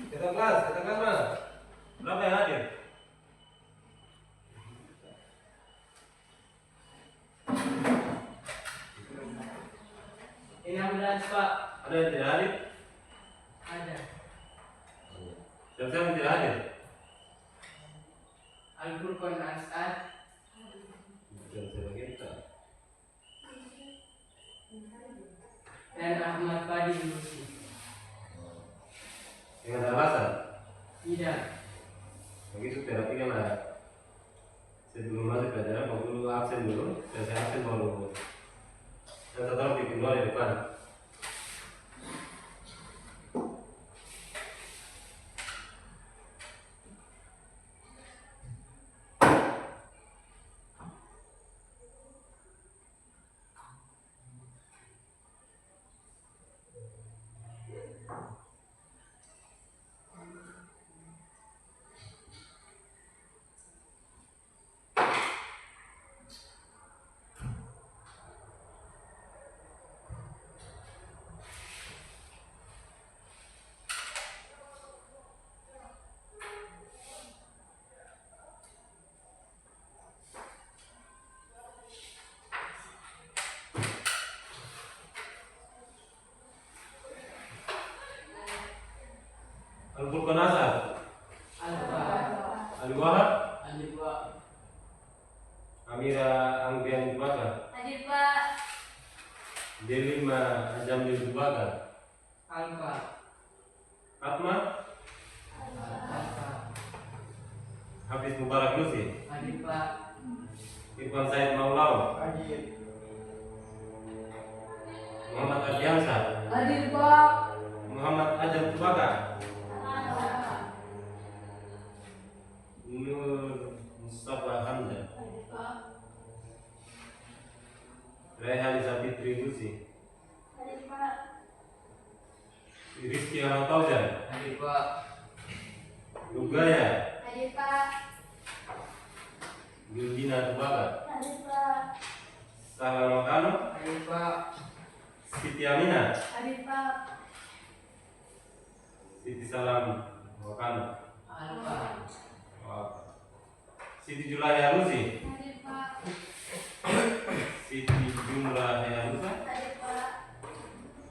Kita kelas mana? Berapa yang hadir? Ini 16 Pak. Ada yang tidak hadir? Ada. Siapa yang tidak hadir? Al-Furqan As'ad. Dan Ahmad Fadil Musi. Dengan alasan? Tidak. Begitu terapi kan ada. Sebelum masuk pelajaran, mau dulu absen dulu. Selesai absen baru. Dan setelah bikin doa di depan. Al-Furqan As'ad, Al-Wahab. Al-Wahab, Al-Wahab. Amira Anggian Dubaka, Hadir Pak. Delima Ajamil Dubaka, Alfa. Fatma, Alfa. Hafiz Mubarak Lusi, Hadir Pak. Irfan Said Maulau, Hadir. Muhammad Adiansa, Hadir Pak. Muhammad Ajam Dubaka, Nur Mustafa Hamzah, Hadir Pak. Raihan Sabitri Lusi, Hadir Pak. Rizky Ahmad Fauzan, Hadir Pak. Lugaya, Hadir Pak. Yudina Dubaka, Hadir Pak. Salam Makano, Hadir Pak. Siti Aminah, Hadir Pak. Siti Salam Makano, Alfa. Siti Julaya Lusi, Hadir Pak. Siti Jumlah Hayalusa, Hadir Pak.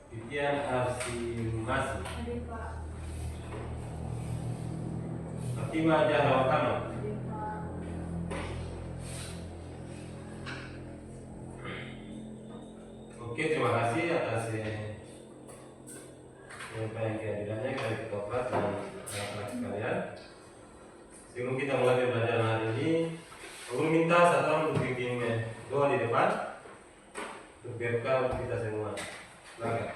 Titian Arsi Masi, Hadir Pak. Fatimah Jahra Wakano. Hadir Pak. Oke, terima kasih atas penyampaian kehadirannya kepada ketua kelas dan anak-anak sekalian. Sebelum kita mulai pembelajaran hari ini, aku minta satu orang untuk bikin doa di depan untuk berkah untuk kita semua. Silakan.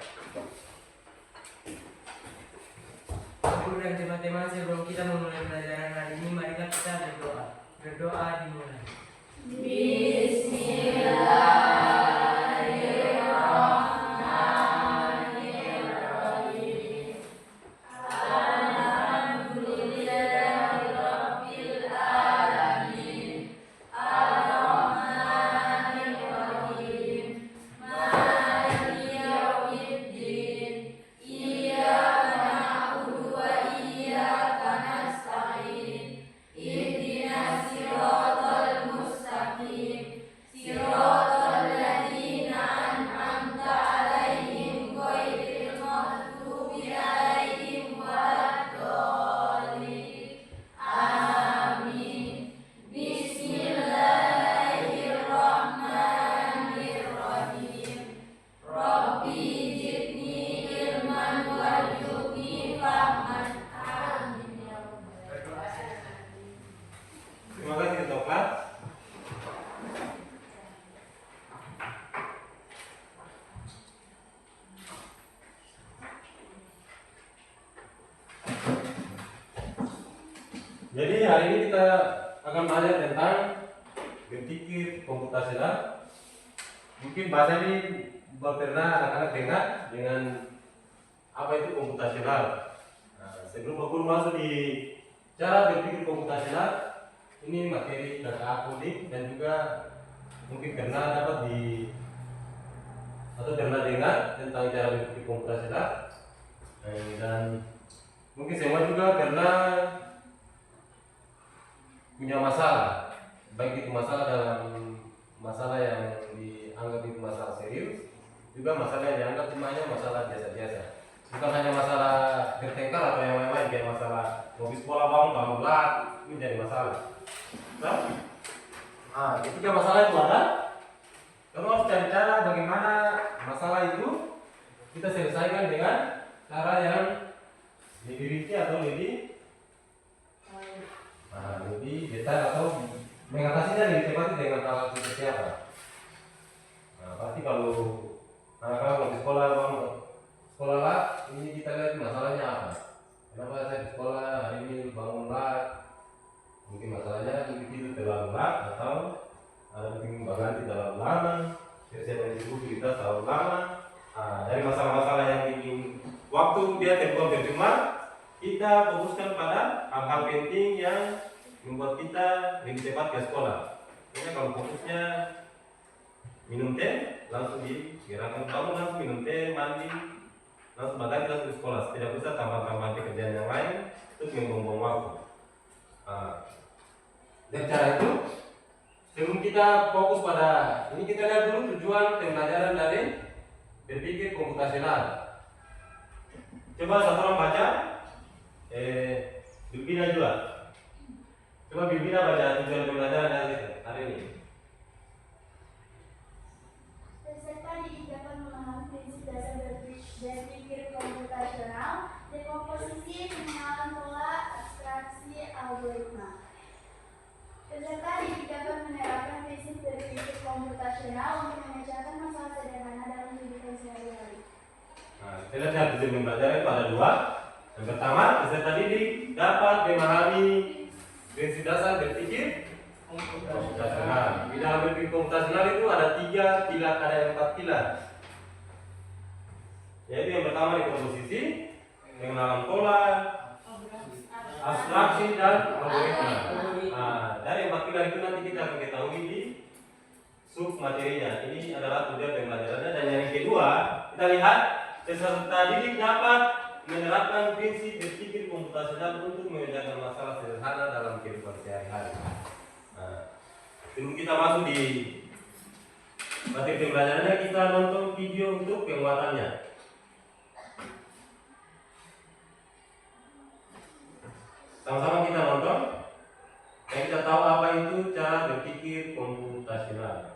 Guru dan teman-teman, sebelum kita memulai pelajaran hari ini, mari kita berdoa. Berdoa dimulai. Terima kasih ketua kelas. Jadi hari ini kita akan belajar tentang berpikir komputasional. Mungkin bahasa ini pernah anak-anak dengar dengan apa itu komputasional. Nah, sebelum guru masuk di cara berpikir komputasional, ini materi data coding dan juga mungkin pernah dapat di atau pernah dengar tentang cara berpikir komputasional dan Mungkin semua juga pernah punya masalah, baik itu masalah dalam masalah yang dianggap itu masalah serius, juga masalah yang dianggap cumanya masalah biasa-biasa. Bukan hanya masalah bertengkar atau yang lain-lain, kayak masalah mau di sekolah bangun kalau telat, itu jadi masalah. Nah, ketika masalah itu ada, kalau harus cari cara bagaimana masalah itu kita selesaikan dengan cara yang lebih rinci atau lebih lebih detail atau mengatasinya lebih cepat dengan hal seperti apa. Nah, pasti kalau anak-anak mau di sekolah, sekolah lah, ini kita lihat masalahnya apa. Kenapa saya di sekolah hari ini bangun lat? Mungkin masalahnya itu terlalu lat atau ada mungkin berganti terlalu lama, saya buku kita terlalu lama. Nah, dari masalah-masalah yang bikin waktu dia terbuang percuma, kita fokuskan pada hal-hal penting yang membuat kita lebih cepat ke sekolah. Jadi kalau fokusnya minum teh, langsung digerakkan bangun, langsung minum teh, mandi, langsung berganti langsung ke sekolah. Tidak usah tambah-tambah pekerjaan yang lain untuk membuang waktu. Dan cara itu, sebelum kita fokus pada ini, kita lihat dulu tujuan pembelajaran dari berpikir komputasional. Coba satu orang baca, Bilbina juga. Coba Bilbina baca tujuan pembelajaran hari ini. Peserta didik dapat memahami prinsip dasar berpikir komputasional, dekomposisi, pengenalan pola, abstraksi, algoritma. Peserta didik dapat menerapkan prinsip berpikir komputasional untuk memecahkan masalah sederhana dalam kehidupan sehari-hari. Nah, kita lihat tujuan pembelajaran itu ada dua. Yang pertama, peserta didik dapat memahami prinsip dasar berpikir komputasional. Di dalam berpikir komputasional itu ada 3 pilar, ada 4 pilar. Yaitu yang pertama dekomposisi, pengenalan pola, abstraksi dan algoritma. Nah, dari 4 pilar itu nanti kita akan ketahui di sub materinya. Ini adalah tujuan pembelajarannya. Dan yang kedua, kita lihat peserta didik dapat menerapkan prinsip berpikir komputasional untuk memecahkan masalah sederhana dalam kehidupan sehari-hari. Nah, sebelum kita masuk di materi pembelajarannya, kita nonton video untuk penguatannya. Sama-sama kita nonton, dan kita tahu apa itu cara berpikir komputasional.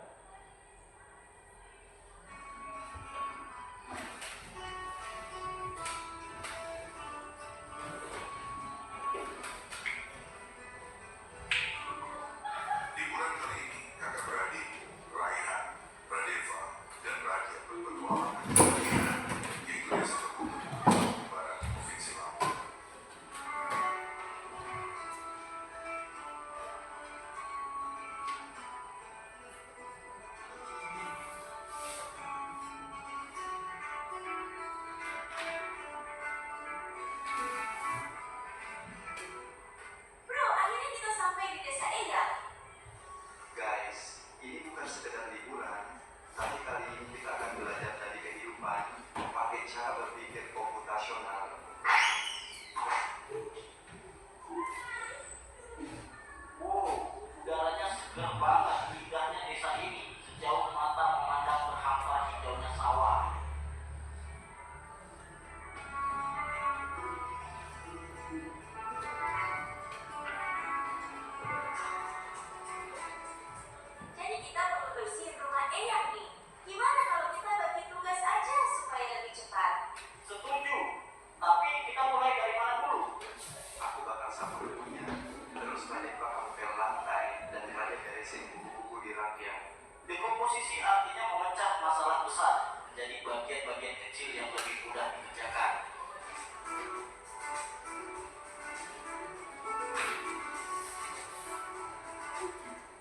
Dekomposisi artinya memecah masalah besar menjadi bagian-bagian kecil yang lebih mudah dikerjakan.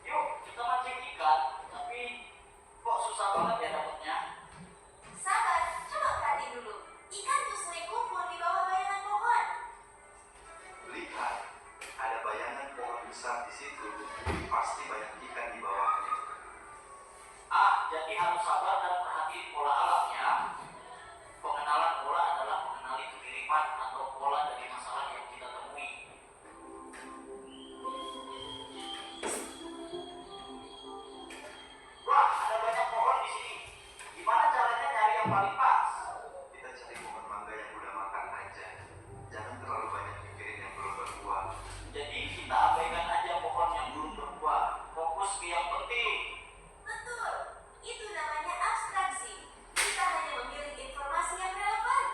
Yuk, kita mancing ikan, tapi kok susah banget ya dapetnya? Sabar, coba perhati dulu. Ikan tuh sering kumpul di bawah bayangan pohon. Lihat, ada bayangan pohon besar di situ. Pasti banyak ikan di bawahnya. Jadi harus sabar dan perhatiin pola alamnya. paling pas. Kita cari pohon mangga yang udah makan aja. Jangan terlalu banyak mikirin yang belum berbuah. Jadi kita abaikan aja pohon yang belum berbuah. Fokus ke yang penting. Betul, itu namanya abstraksi. Kita hanya memilih informasi yang relevan.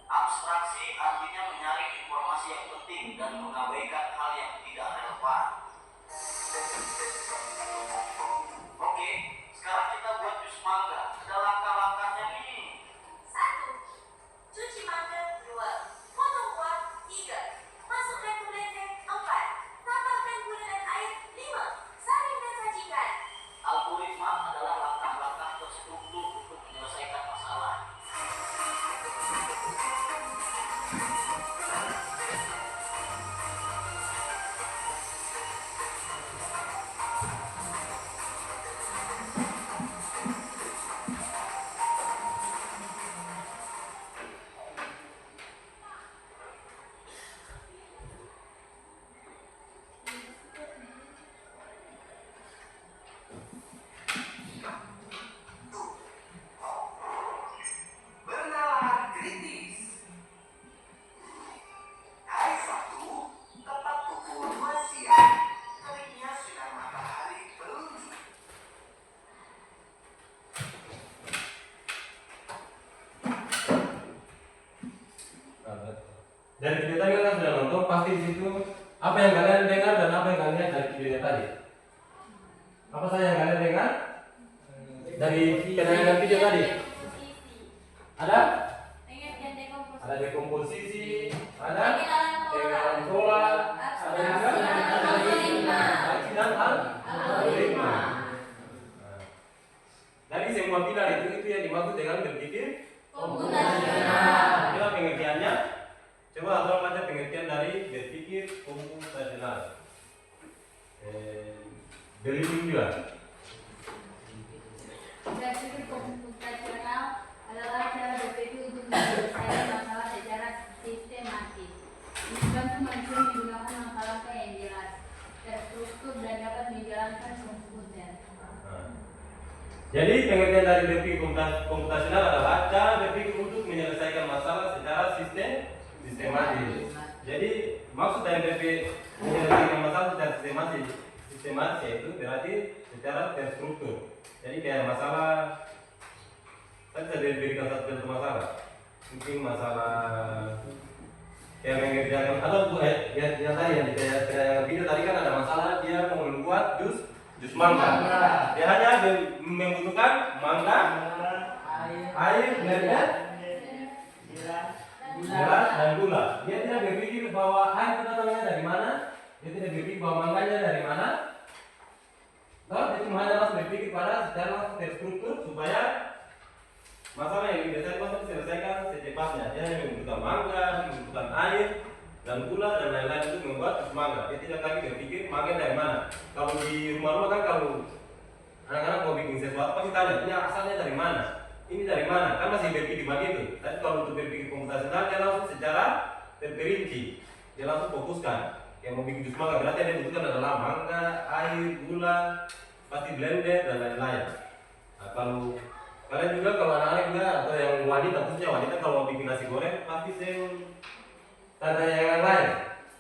Abstraksi artinya menyaring informasi yang penting dan mengabaikan hal yang tidak relevan. Oke, sekarang kita buat jus mangga. Ada langkah-langkahnya nih. 1. Cuci mangga. 2. Potong buah. 3. Masukkan ke blender. 4. Tambahkan gula dan air. 5. Saring dan sajikan. Algoritma adalah langkah-langkah terstruktur untuk menyelesaikan masalah. Bernalar kritis. Hari Sabtu, tepat pukul 2 siang. Teriknya sinar matahari berunjuk. Dari video tadi kan sudah nonton, pasti di situ apa yang kalian dengar dan apa yang kalian lihat dari videonya tadi. Apa saja yang kalian dengar dari penayangan video tadi? Ada? Ada dekomposisi, ada pengenalan pola, ada juga aksi dan algoritma. Dari semua pilar itu yang dimaksud dengan berpikir Komputasional. Inilah pengertiannya. Coba abang baca pengertian dari berpikir komputasional. Berlindung juga. Berpikir komputasional adalah cara berpikir untuk menyelesaikan masalah secara sistematis. Membantu manusia menggunakan langkah-langkah yang jelas, terstruktur dan dapat menjalankan komputer. Jadi pengertian dari berpikir komputasional adalah cara berpikir untuk menyelesaikan masalah secara sistematis. Jadi maksud dari berpikir menyelesaikan masalah secara sistematis yaitu berarti secara terstruktur. Jadi kayak masalah kan saya berikan satu contoh masalah. Mungkin masalah yang mengerjakan atau yang tadi yang di video tadi kan ada masalah dia mau membuat jus mangga. Dia hanya membutuhkan mangga, air, blender, gelas dan gula. Dia tidak berpikir bahwa air itu datangnya dari mana. Dia tidak berpikir bahwa mangganya dari mana. Dia cuma hanya langsung berpikir pada secara terstruktur supaya masalah yang biasa itu diselesaikan secepatnya. Dia hanya membutuhkan mangga, membutuhkan air dan gula dan lain-lain untuk membuat jus mangga. Dia tidak lagi berpikir mangga dari mana. Kalau di rumah-rumah kan kalau anak-anak mau bikin sesuatu pasti tanya, ini asalnya dari mana? Ini dari mana? Kan masih berpikir begitu. Tapi kalau untuk berpikir komputasional dia langsung secara terperinci. Dia langsung fokuskan. Yang mau bikin jus mangga berarti yang dibutuhkan adalah mangga, air, gula, pasti blender dan lain-lain. Nah, kalau kalian juga kalau anak-anak juga atau yang wanita khususnya wanita kalau mau bikin nasi goreng pasti tanda yang lain.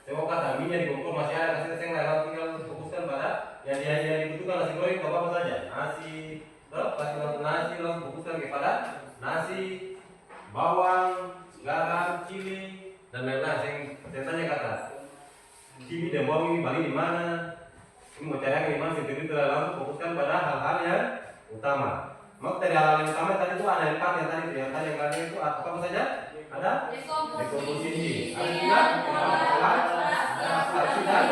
Saya mau kata minyak di kompor masih ada kasih saya nggak tinggal fokuskan pada yang dibutuhkan nasi goreng apa saja nasi, pasti langsung nasi langsung fokuskan kepada nasi, bawang, garam, cili dan lain-lain. Saya tanya kata cili dan bawang ini balik di mana? Ini mau cari di mana? Seperti itu langsung fokuskan pada hal-hal yang utama. Maka dari hal yang utama tadi itu ada 4 yang tadi yang kalian itu apa saja? Ada dekomposisi, ada juga abstraksi dan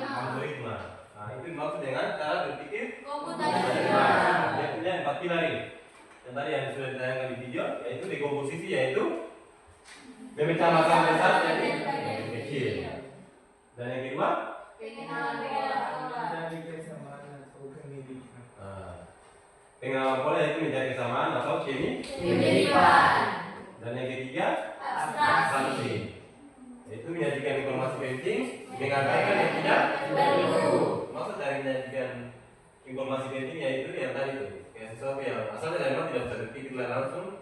algoritma. Nah, itu dimaksud dengan cara berpikir komputasional. Dia punya 4 pilar ini. Yang tadi yang sudah ditayangkan di video yaitu dekomposisi, yaitu memecah masalah besar jadi kecil. Dan yang kedua pengenalan pola yaitu mencari kesamaan atau kemiripan. Dan yang ketiga abstraksi, yaitu menyajikan informasi penting mengabaikan yang tidak perlu. Maksud dari menyajikan informasi penting yaitu yang tadi itu kayak sesuatu yang asalnya dari mana tidak bisa berpikir langsung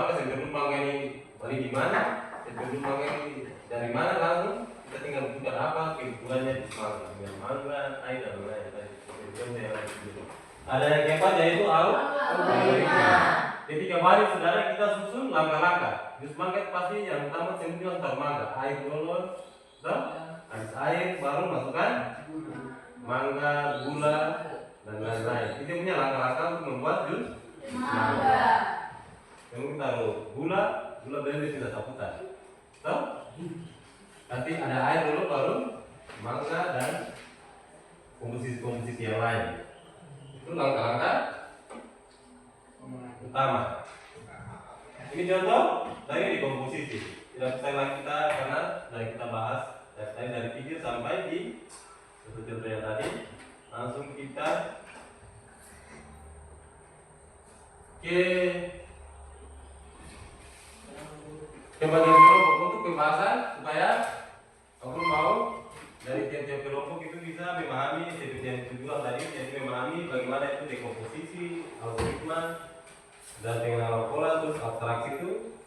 maka sebelum mangga ini beli di mana, sebelum mangga ini dari mana langsung kita tinggal buka apa kebutuhannya di mangga dengan mangga, air dan lain-lain. Ada yang keempat yaitu algoritma. Ketika balik saudara kita susun langkah-langkah. Jus mangga pasti yang utama semua antar mangga, air dulu, habis air baru masukkan mangga, gula dan lain-lain. Itu punya langkah-langkah untuk membuat jus mangga. Kemudian taruh gula blender tidak saputan. Nanti ada air dulu baru mangga dan komposisi yang lain. Itu langkah-langkah utama. Ini contoh dari komposisi. Tidak bisa lagi kita karena dari kita bahas dari pikir sampai di contoh yang tadi. Langsung kita ke bagian kelompok untuk pembahasan supaya aku mau dari tiap-tiap kelompok itu bisa memahami seperti yang tujuan tadi, yaitu memahami bagaimana itu dekomposisi, algoritma, dan pengenalan pola terus abstraksi itu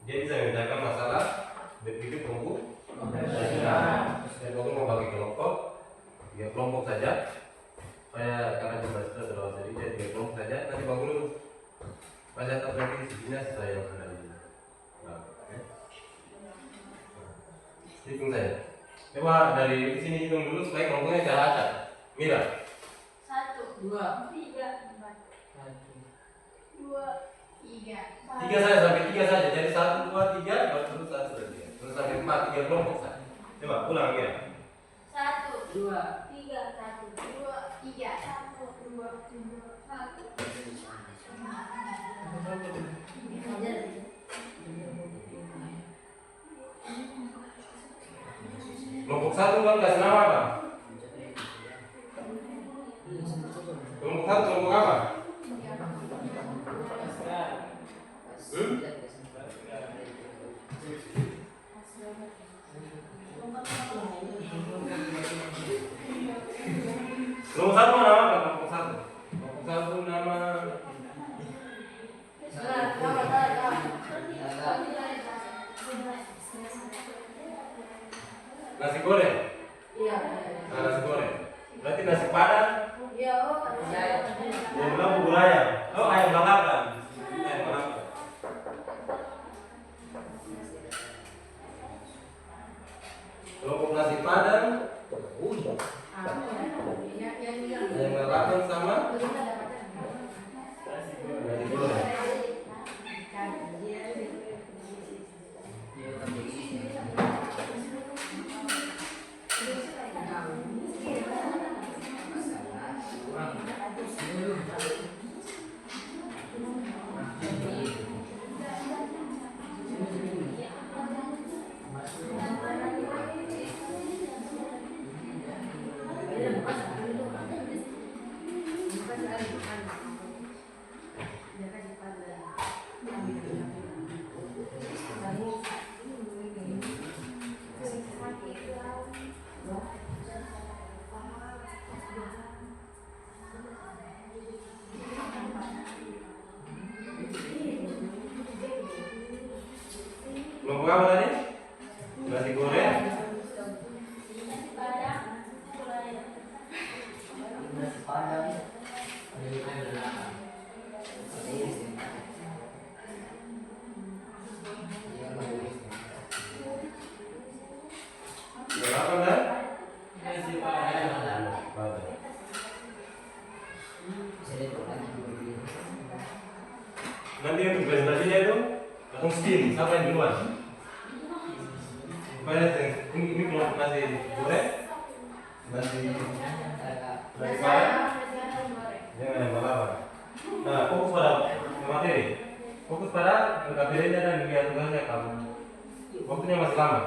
dia bisa memecahkan masalah berpikir komputasional. Dan aku mau bagi kelompok 3 kelompok saja supaya karena jumlah sudah terlalu sedikit 3 kelompok saja. Nanti Pak Guru baca nanti isinya sesuai yang sudah di hitung saja. Coba dari sini hitung dulu supaya kelompoknya saya acak. Mira 1, 2, 3, 4, 2, 3. 3 saja sampai 3 saja. Jadi 1, 2, 3 baru terus 1 dan 3. Terus sampai 4 3 kelompok saja. Coba ulang Mira. 1, 2, 3, 1, 2, 3, 1, 2, 1. Kelompok 1 kan kasih nama apa? Kelompok 1 kelompok apa? Kelompok 1 nama apa? Kelompok 1. Kelompok 1 nama nasi goreng. Iya. Nah, nasi goreng. Berarti nasi padang. Iya, Yang bilang bubur ayam. Oh, ayam lalapan. Ayam lalapan. Kelompok nasi padang. Ayam lalapan sama nasi goreng. Kelompok apa tadi? Nasi goreng. Berapa kan? Nanti untuk presentasinya itu langsung steam, siapa yang duluan? Ini kelompok nasi goreng, nasi padang, jangan yang lalapan. Nah, fokus pada materi, fokus pada materinya dan lihat tugasnya kamu. Waktunya masih lama.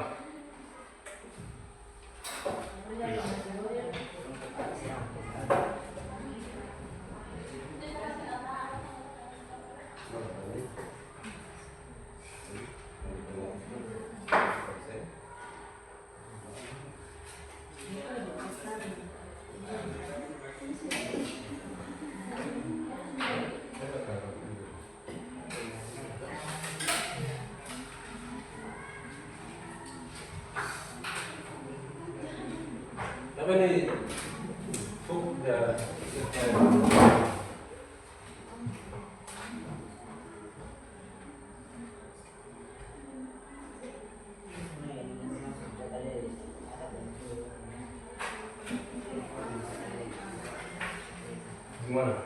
Apa nih? Sup ya. Gimana?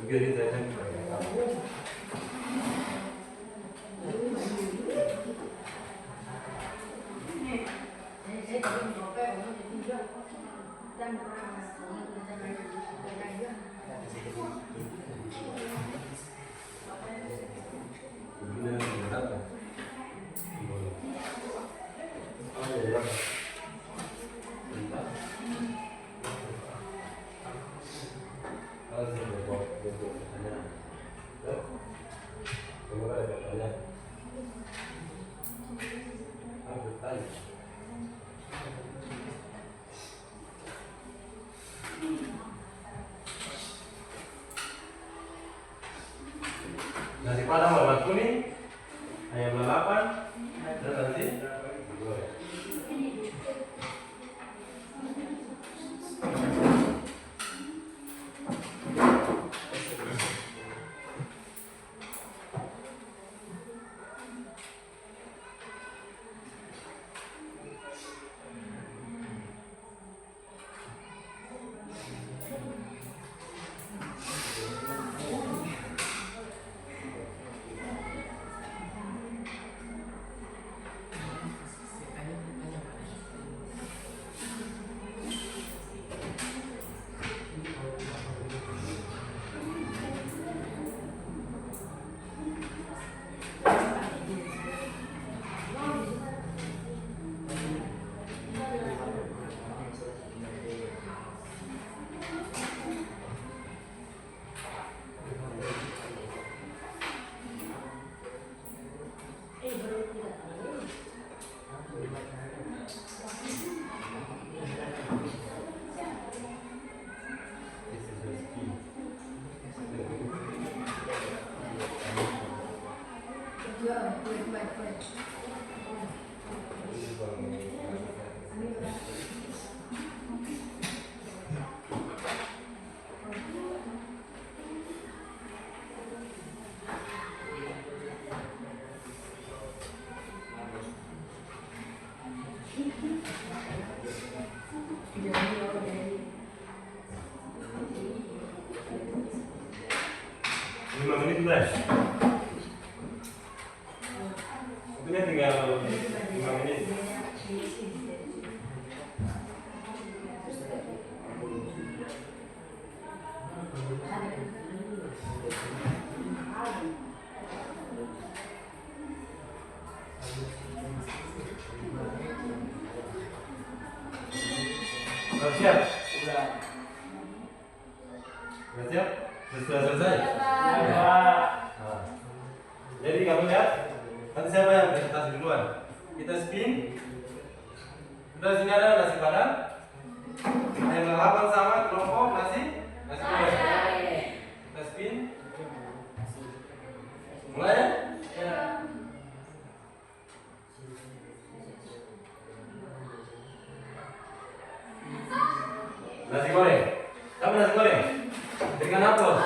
Biarin saya kan. Nasi padang warna kuning, ayam lalapan, dan nanti digoreng. Flash. Waktunya tinggal 5 menit. Sudah siap? Sudah. Sudah siap? Sudah selesai? Nah, jadi kamu lihat, nanti siapa yang presentasi duluan? Kita spin. Sudah sini ada nasi padang, ayam lalapan sama kelompok nasi goreng. Kita spin. Mulai ya? Nasi goreng. Kamu nasi goreng? Dengan aplaus.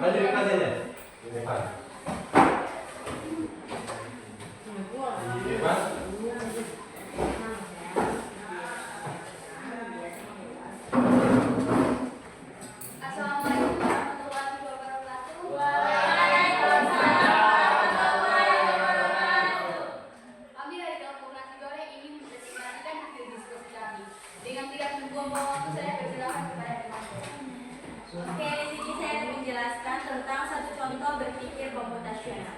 Maju di kelas aja. Di depan. Di depan. Assalamualaikum warahmatullahi wabarakatuh. Kami dari kelompok nasi goreng ingin mempresentasikan hasil diskusi kami. Dengan tidak membuang-buang waktu, saya persilakan kepada teman-teman. Oke, di sini saya akan menjelaskan tentang satu contoh berpikir komputasional.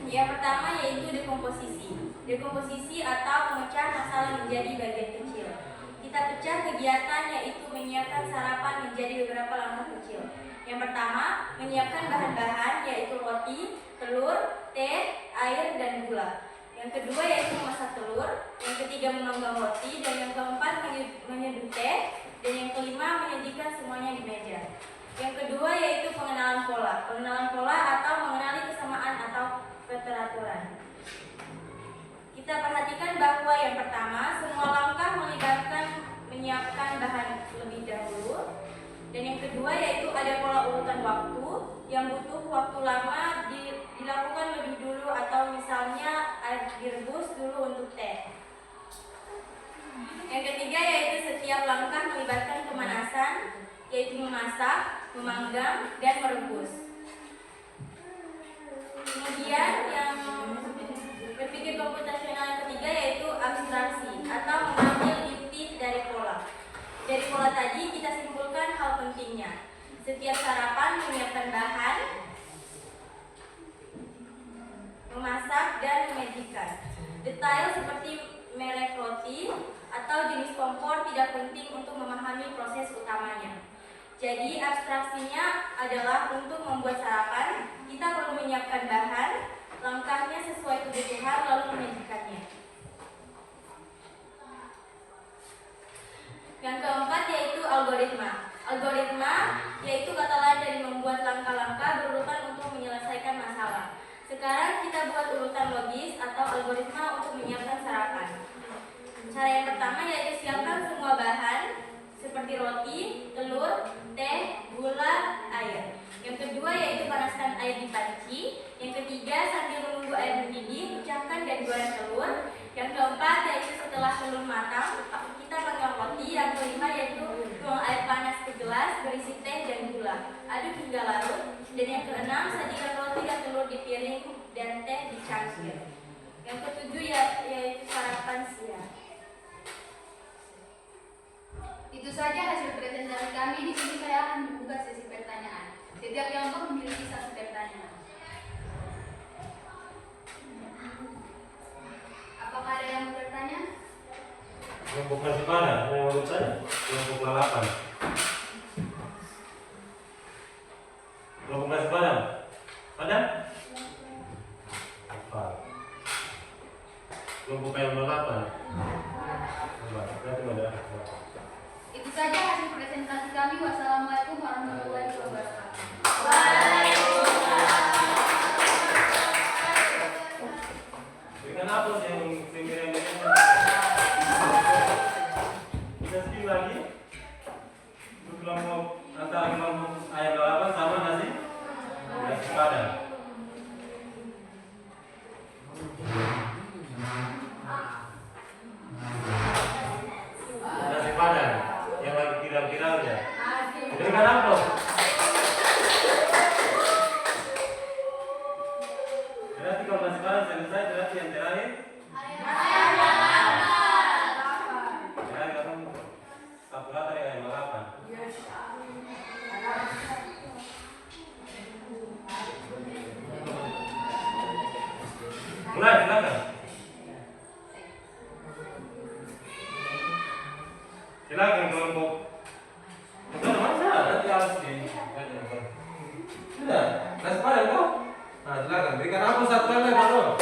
Yang pertama yaitu dekomposisi. Dekomposisi atau memecah masalah menjadi bagian kecil. Kita pecah kegiatan yaitu menyiapkan sarapan menjadi beberapa langkah kecil. Yang pertama, menyiapkan bahan-bahan yaitu roti, telur, teh, air, dan gula. Yang kedua yaitu memasak telur. Yang ketiga memanggang roti. Dan yang keempat menyeduh teh. Dan yang kelima menyajikan semuanya di meja. Yang kedua yaitu pengenalan pola. Pengenalan pola atau mengenali kesamaan atau keteraturan. Kita perhatikan bahwa yang pertama, semua langkah melibatkan menyiapkan bahan lebih dahulu. Dan yang kedua yaitu ada pola urutan waktu yang butuh waktu lama dilakukan lebih dulu, atau misalnya air direbus dulu untuk teh. Yang ketiga yaitu setiap langkah melibatkan pemanasan, yaitu memasak, memanggang, dan merebus. Kemudian yang berpikir komputasional yang ketiga yaitu abstraksi atau mengambil inti dari pola. Dari pola tadi kita simpulkan hal pentingnya. Setiap sarapan menyiapkan bahan, memasak, dan menyajikan. Detail seperti merek roti atau jenis kompor tidak penting untuk memahami proses utamanya. Jadi abstraksinya adalah untuk membuat sarapan, kita perlu menyiapkan bahan, langkahnya sesuai kebutuhan, lalu menyajikannya. Yang keempat yaitu algoritma. Algoritma yaitu kata lain dari membuat langkah-langkah berurutan untuk menyelesaikan masalah. Sekarang kita buat urutan logis atau algoritma untuk menyiapkan sarapan. Cara yang pertama yaitu siapkan semua bahan seperti roti, telur, teh, gula, air. Yang kedua yaitu panaskan air di panci. Yang ketiga sambil menunggu air mendidih, pecahkan dan goreng telur. Yang keempat yaitu setelah telur matang, kita panggang roti. Yang kelima yaitu tuang air panas ke gelas, berisi teh dan gula. Aduk hingga larut. Dan yang keenam, sajikan roti dan telur di piring dan teh di cangkir. Yang ketujuh yaitu sarapan siang. Itu saja hasil presentasi kami. Di sini saya akan membuka sesi pertanyaan. Setiap kelompok memiliki satu pertanyaan. Apakah ada yang mau bertanya? Kelompok nasi padang, yang mau bertanya? Kelompok lalapan. Kelompok nasi padang. Ada? Apa? Kelompok yang lalapan. Berarti ada. Itu saja hasil presentasi kami. Wassalamualaikum warahmatullahi wabarakatuh. Berikan apa sih yang pinggirannya? Kita sedih lagi. Untuk kelompok antara kelompok ayam lalapan sama nasi padang. Nasi padang yang lagi viral-viralnya. Berikan apa? Berarti kalau nasi padang selesai, berarti yang terakhir terakhir akan satu rata dari ayam lalapan. Mulai, silakan. Silakan kelompok. Sudah masa nanti harus di. Sudah, nasi padang kok. Nah, silakan berikan aku satu kali baru.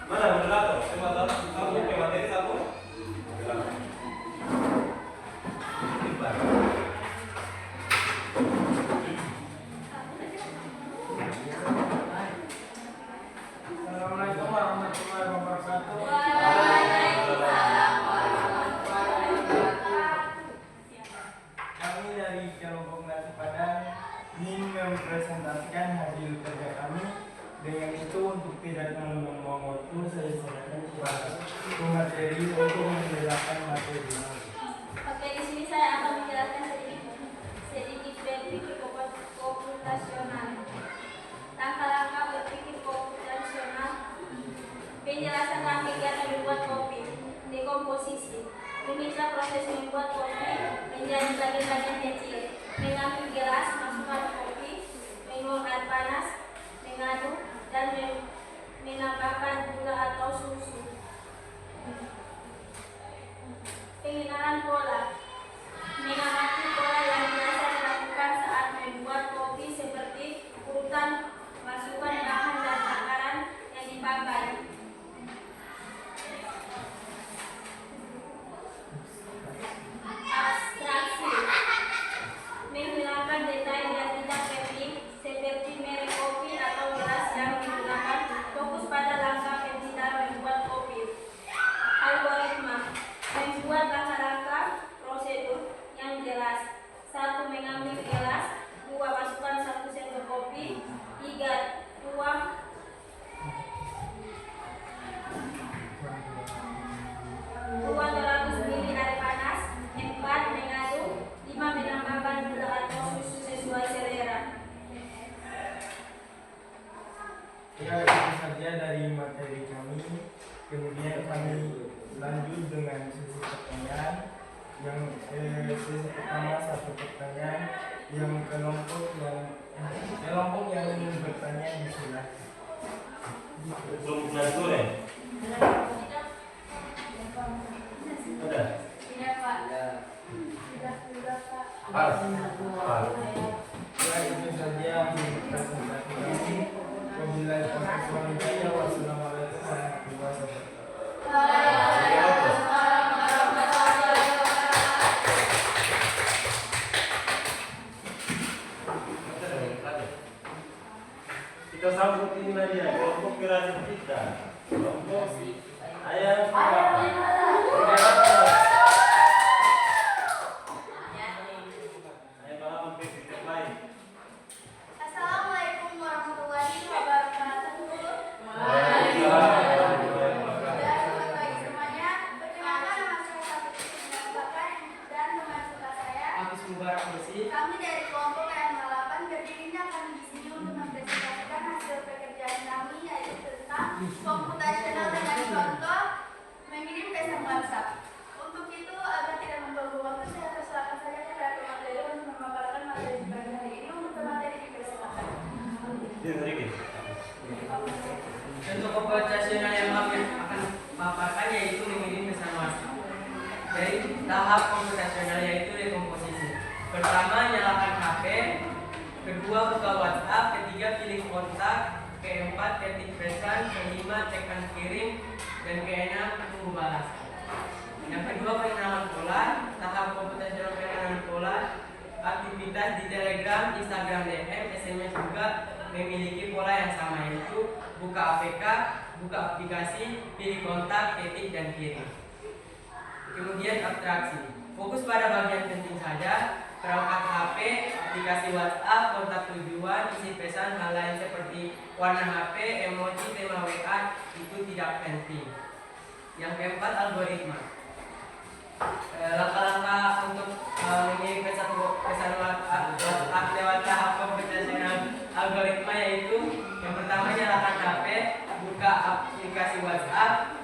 Mana moderator? Coba satu materi satu. Silakan. Assalamualaikum warahmatullahi wabarakatuh. Waalaikumsalam warahmatullahi tidak membuang waktu, saya serahkan kepada pemateri untuk menjelaskan materinya. Oke, di sini saya akan menjelaskan sedikit berpikir komputasional. Langkah-langkah berpikir komputasional. Penjelasan rangkaian kegiatan membuat kopi. Dekomposisi. Memisah proses membuat kopi menjadi bagian-bagian kecil. Mengambil gelas, masukkan kopi, minum air panas, mengaduk, dan menambahkan gula atau susu. Pengenalan pola. Mengamati pola yang biasa dilakukan saat membuat kopi seperti urutan masukkan bahan dan takaran yang dipakai. Abstraksi. Menghilangkan detail yang tidak penting seperti merek kopi atau gelas yang digunakan. Fokus pada langkah penciptaan membuat kopi. Algoritma. Membuat langkah-langkah prosedur yang jelas. 1. Mengambil gelas. 2. Masukkan 1 sendok kopi. 3. Tuang 200 ml air panas. 4. Mengaduk. 5. Menambahkan gula atau susu sesuai selera. Ya, itu saja dari materi kami. Kemudian kami lanjut dengan sesi pertanyaan. Yang sesi pertama 1 pertanyaan, yang kelompok yang ingin bertanya disilahkan. Belum bulan dulu ya? Ada? Tidak, Pak. Pas. Ya, itu saja presentasi kami. Wabillahi taufiq wal hidayah. Wassalamualaikum warahmatullahi wabarakatuh. Kita sambut ini aja, kelompok kreatif kita. Kelompok ayam. Assalamualaikum warahmatullahi wabarakatuh. Dan selamat pagi semuanya. Perkenalkan nama saya Sabtu Bapak dan teman sebelah saya. Agus Mubarak Bersih. Kami dari kelompok KM8 berdirinya kami di sini untuk mempresentasikan hasil pekerjaan kami, yaitu tentang komputasional dengan contoh mengirim pesan WhatsApp. Untuk itu agar tidak membuang waktu, saya persilakan saja kepada pemateri untuk memaparkan materi pada hari ini. Untuk pemateri dipersilakan. Contoh komputasional yang kami akan paparkan yaitu mengirim pesan WhatsApp. Dari tahap komputasional yaitu dekomposisi. Pertama, nyalakan HP. Kedua, buka WhatsApp. Ketiga, pilih kontak. Keempat, ketik pesan. Kelima, tekan kirim. Dan keenam, tunggu balasan. Yang kedua, pengenalan pola. Tahap komputasional pengenalan pola. Aktivitas di Telegram, Instagram DM, SMS juga memiliki pola yang sama, yaitu buka APK, buka aplikasi, pilih kontak, ketik, dan kirim. Kemudian abstraksi. Fokus pada bagian penting saja. Perangkat HP, aplikasi WhatsApp, kontak tujuan, isi pesan, hal lain seperti warna HP, emoji, tema WA itu tidak penting. Yang keempat, algoritma. Langkah-langkah untuk mengirim pesan WhatsApp lewat tahap komputasional algoritma yaitu yang pertama, nyalakan HP, buka aplikasi WhatsApp,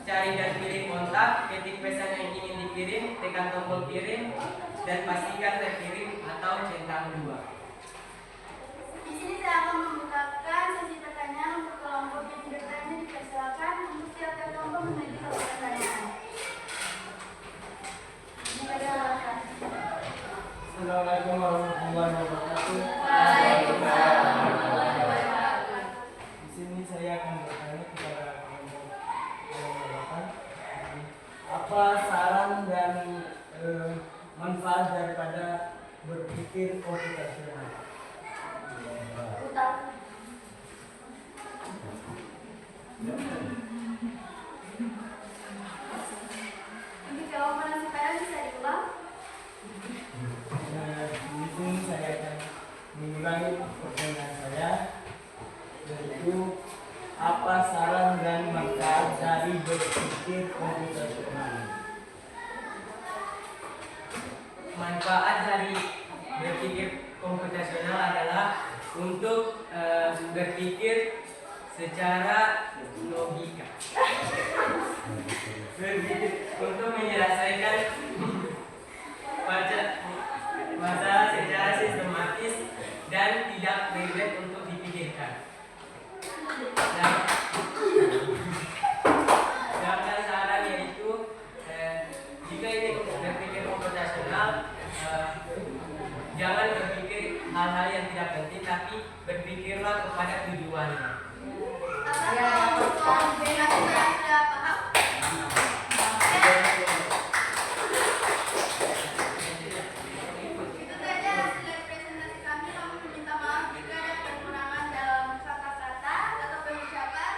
cari dan pilih kontak, ketik pesan yang ingin dikirim, tekan tombol kirim, dan pastikan terkirim atau centang 2. Di sini saya akan membukakan sesi pertanyaan untuk kelompok yang bertanya. Dipersilakan untuk tiap-tiap kelompok memiliki 1 pertanyaan. Dipersilakan. Assalamualaikum warahmatullahi wabarakatuh. Waalaikumsalam warahmatullahi wabarakatuh. Di sini saya akan bertanya kepada kelompok yang apa saran dan manfaat daripada berpikir komputasional? Untuk jawaban saya bisa diulang. Di sini saya akan mengulangi pertanyaan saya, yaitu Apa saran dan manfaat dari berpikir komputasional? Manfaat dari berpikir komputasional adalah untuk berpikir secara logika, berpikir untuk menyelesaikan masalah secara sistematis dan tidak ribet untuk dipikirkan. Sedangkan saran yaitu jika ini berpikir komputasional, jangan berpikir hal-hal yang tidak penting, tapi berpikirlah kepada tujuannya. Apakah bebas sudah paham? Itu saja hasil dari presentasi kami. Kami meminta maaf jika ada kekurangan dalam kata-kata atau pengucapan.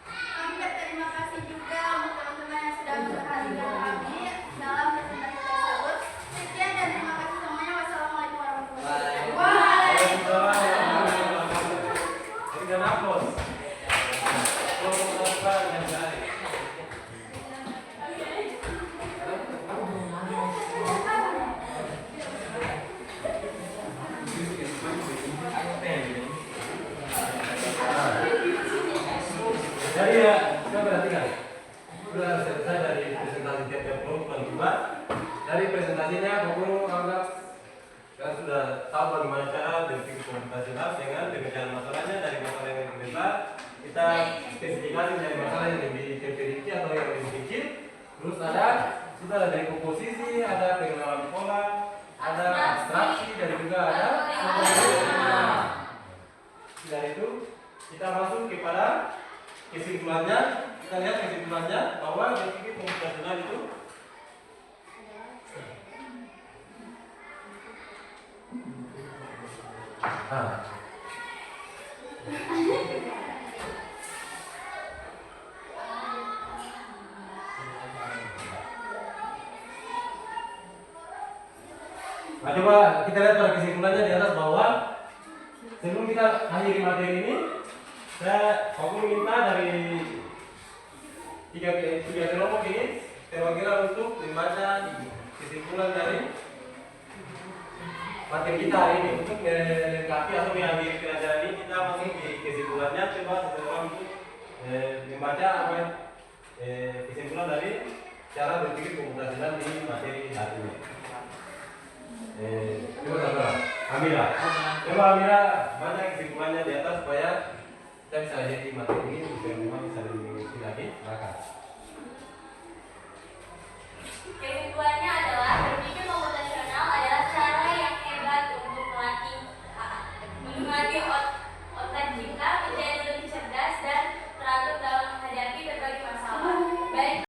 Kami berterima kasih juga untuk teman-teman yang sudah memperhatikan kami dalam presentasi tersebut. Sekian dan terima kasih semuanya. Wassalamualaikum warahmatullahi wabarakatuh. Berikan aplaus. Jadi ya, kita perhatikan. Sudah selesai dari presentasi tiap-tiap kelompok juga. Dari presentasinya, Guru anggap kan sudah tahu bagaimana cara berpikir komputasional dengan pemecahan masalahnya dari masalah yang lebih besar. Kita spesifikasi dari masalah yang lebih kecil atau yang lebih kecil. Terus sudah ada dari komposisi, ada pengenalan pola, ada abstraksi, dan juga ada dari itu kita masuk kepada kesimpulannya. Kita lihat kesimpulannya bahwa berpikir komputasional itu Nah, coba kita lihat pada kesimpulannya di atas bahwa sebelum kita akhiri materi ini, aku minta dari tiga kelompok ini perwakilan untuk membaca kesimpulan dari materi kita hari ini untuk melengkapi atau mengakhiri pelajaran ini. Kita masuk di kesimpulannya. Coba seseorang untuk membaca apa kesimpulan dari cara berpikir komputasional di materi hari ini. Coba saudara Amira, coba Amira baca kesimpulannya di atas supaya kita bisa lihat di materi ini, bisa bisa